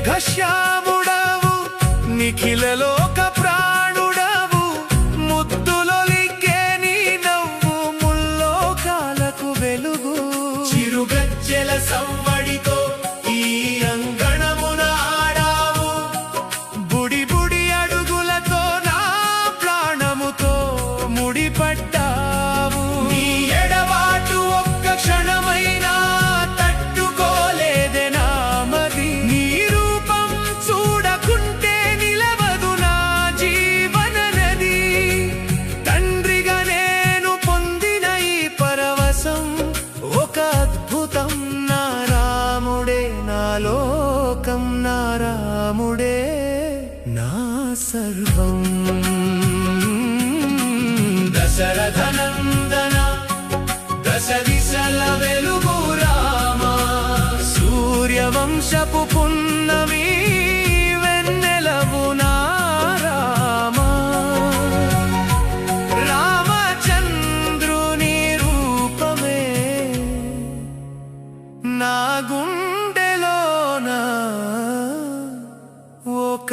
ఘశ్యాముడవు నిఖిలలోక ప్రాణుడవు ముద్దులొలికే నీ నవ్వు ముల్లోకాలకు వెలుగు చిరుగజ్జెల సవ్వడితో ఈ అంగణమున ఆడావు బుడి బుడి అడుగులతో నా ప్రాణముతో ముడిపడ్డావు నీ ఎడబాటు ఒక్క క్షణమైనా తట్టుకోలేదే నామది నీ రూపం చూడకుంటే నిలవదు నా జీవన నది తండ్రిగా నేను పొందిన ఈ పరవశం ఒక అద్భుతం నా రాముడే నా లోకం నా రాముడే నా సర్వం దశరథనందన దశ దిశల వెలుగు రామా సూర్యవంశపు పున్నమి వెన్నెలవు నా రామా రామచంద్రుని రూపమే నా గుండెలోన ఒక